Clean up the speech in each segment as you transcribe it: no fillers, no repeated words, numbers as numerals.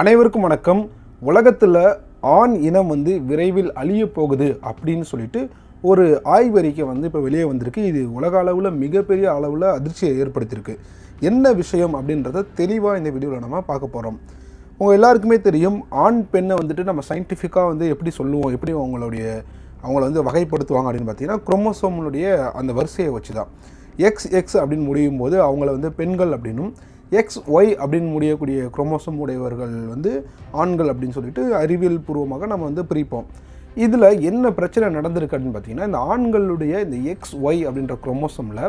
அனைவருக்கும் வணக்கம். உலகத்தில் ஆண் இனம் விரைவில் அழிய போகுது அப்படின்னு சொல்லிட்டு ஒரு ஆய்வறிக்கை இப்போ வெளியே வந்திருக்கு. இது உலக அளவில் மிகப்பெரிய அளவில் அதிர்ச்சியை ஏற்படுத்தியிருக்கு. என்ன விஷயம் அப்படின்றத தெளிவாக இந்த வீடியோவில் நம்ம பார்க்க போகிறோம். உங்கள் எல்லாருக்குமே தெரியும், ஆண் பெண்ணை நம்ம சயின்டிஃபிக்காக எப்படி சொல்லுவோம், எப்படி அவங்கள வகைப்படுத்துவாங்க அப்படின்னு பார்த்தீங்கன்னா, குரோமோசோம்னுடைய அந்த வரிசையை வச்சு தான். எக்ஸ் அப்படின்னு முடியும் போது அவங்கள பெண்கள் அப்படின்னும், XY அப்படின்னு முடியக்கூடிய குரோமோசோம் உடையவர்கள் ஆண்கள் அப்படின்னு சொல்லிட்டு அறிவியல் பூர்வமாக நம்ம பிரிப்போம். இதில் என்ன பிரச்சனை நடந்திருக்கு அப்படின்னு பார்த்தீங்கன்னா, இந்த ஆண்களுடைய இந்த XY அப்படின்ற குரோமோசோமில்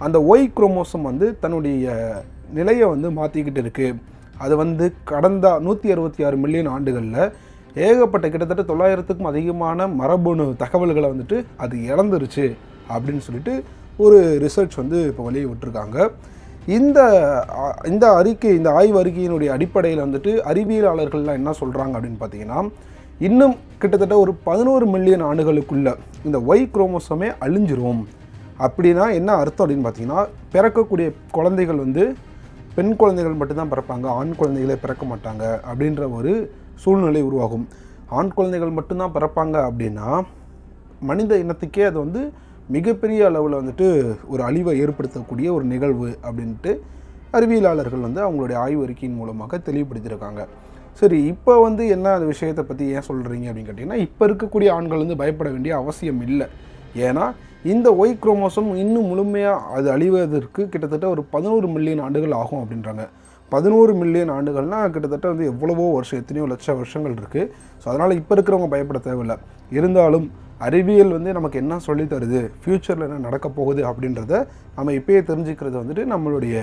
அந்த Y குரோமோசோம் தன்னுடைய நிலையை மாற்றிக்கிட்டு இருக்குது. அது கடந்த 166 மில்லியன் ஆண்டுகளில் ஏகப்பட்ட கிட்டத்தட்ட 900க்கும் அதிகமான மரபணு தகவல்களை அது இழந்துருச்சு அப்படின்னு சொல்லிட்டு ஒரு ரிசர்ச் இப்போ வெளியே விட்டுருக்காங்க. இந்த அறிக்கை, இந்த ஆய்வு அறிக்கையினுடைய அடிப்படையில் அறிவியலாளர்கள்லாம் என்ன சொல்கிறாங்க அப்படின்னு பார்த்தீங்கன்னா, இன்னும் கிட்டத்தட்ட ஒரு 11 மில்லியன் ஆண்டுகளுக்குள்ள இந்த Y குரோமோசோமே அழிஞ்சிரும். அப்படின்னா என்ன அர்த்தம் அப்படின்னு பார்த்தீங்கன்னா, பிறக்கக்கூடிய குழந்தைகள் பெண் குழந்தைகள் மட்டும்தான் பிறப்பாங்க, ஆண் குழந்தைகளே பிறக்க மாட்டாங்க அப்படின்ற ஒரு சூழ்நிலை உருவாகும். ஆண் குழந்தைகள் மட்டும்தான் பிறப்பாங்க அப்படின்னா மனித இனத்துக்கே அது மிகப்பெரிய அளவில் ஒரு அழிவை ஏற்படுத்தக்கூடிய ஒரு நிகழ்வு அப்படின்ட்டு அறிவியலாளர்கள் அவங்களுடைய ஆய்வு அறிக்கையின் மூலமாக தெளிவுபடுத்தியிருக்காங்க. சரி, இப்போ என்ன அந்த விஷயத்தை பற்றி ஏன் சொல்கிறீங்க அப்படின்னு கேட்டிங்கன்னா, இப்போ இருக்கக்கூடிய ஆண்கள் பயப்பட வேண்டிய அவசியம் இல்லை. ஏன்னா இந்த Y குரோமோசோம் இன்னும் முழுமையாக அது அழிவதற்கு கிட்டத்தட்ட ஒரு 11 மில்லியன் ஆண்டுகள் ஆகும் அப்படின்றாங்க. 11 மில்லியன் ஆண்டுகள்னால் கிட்டத்தட்ட எவ்வளவோ வருஷம், எத்தனையோ லட்சம் வருஷங்கள் இருக்குது. ஸோ அதனால் இப்போ இருக்கிறவங்க பயப்பட தேவையில்லை. இருந்தாலும் அறிவியல் நமக்கு என்ன சொல்லி தருது, ஃப்யூச்சரில் என்ன நடக்க போகுது அப்படின்றத நம்ம இப்போயே தெரிஞ்சுக்கிறது நம்மளுடைய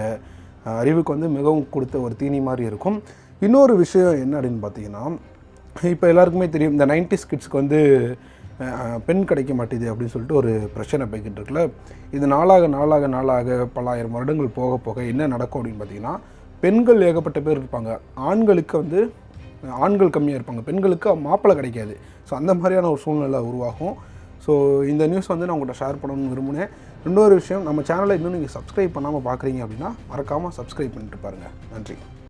அறிவுக்கு மிகவும் கொடுத்த ஒரு தீனி மாதிரி இருக்கும். இன்னொரு விஷயம் என்ன அப்படின்னு பார்த்தீங்கன்னா, இப்போ எல்லாருக்குமே தெரியும், இந்த 90s கிட்ஸ்க்கு பெண் கிடைக்க மாட்டேது அப்படின்னு சொல்லிட்டு ஒரு பிரச்சனை போய்கிட்டு இருக்குல்ல. இது நாளாக பல்லாயிரம் வருடங்கள் போக போக என்ன நடக்கும் அப்படின்னு பார்த்தீங்கன்னா, பெண்கள் ஏகப்பட்ட பேர் இருப்பாங்க, ஆண்களுக்கு ஆண்கள் கம்மியாக இருப்பாங்க, பெண்களுக்கு மாப்பிள்ளை கிடைக்காது. ஸோ அந்த மாதிரியான ஒரு சூழ்நிலை உருவாகும். ஸோ இந்த நியூஸ் நான் உங்கள்கிட்ட ஷேர் பண்ணணும்னு விரும்புனேன். இன்னொரு விஷயம், நம்ம சேனலை இன்னும் நீங்கள் சப்ஸ்கிரைப் பண்ணாமல் பார்க்குறீங்க அப்படின்னா மறக்காமல் சப்ஸ்கிரைப் பண்ணிட்டு பாருங்கள். நன்றி.